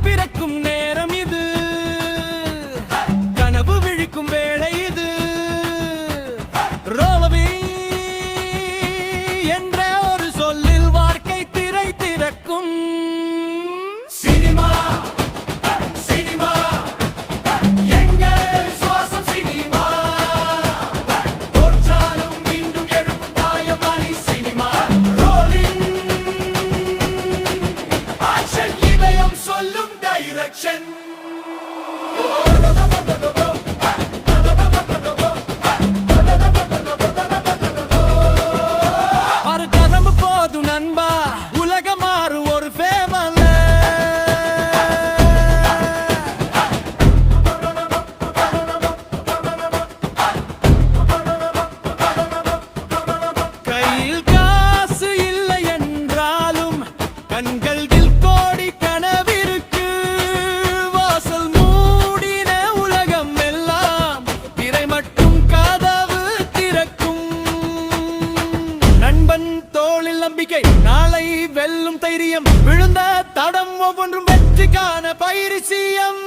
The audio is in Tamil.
பிறக்கும் நேரம் இது, கனவு விழிக்கும் வேளை இது. ரோலவி என்ற ஒரு சொல்லில் வாழ்க்கை திரை திறக்கும். சினிமா சினிமா எங்கள் சுவாசம் சினிமா, தோற்றாலும் மீண்டும் எழுப்பும் தாயமணி சினிமா. ரோலிங் ஆக்ஷன் இதயம் சொல்லும் direction. ஒரு கதம்பு போதும் நண்பா, உலகம் மாறு ஒரு ஃபேமல்ல. கையில் காசு இல்லை என்றாலும் கண்கள் கோடி கனவிருக்கு. வாசல் மூடின உலகம் எல்லாம் திரை மட்டும் கதவு திறக்கும். நண்பன் தோளில் நம்பிக்கை, நாளை வெல்லும் தைரியம், விழுந்த தடம் ஒவ்வொன்றும் வெற்றிக்கான பயிற்சியம்.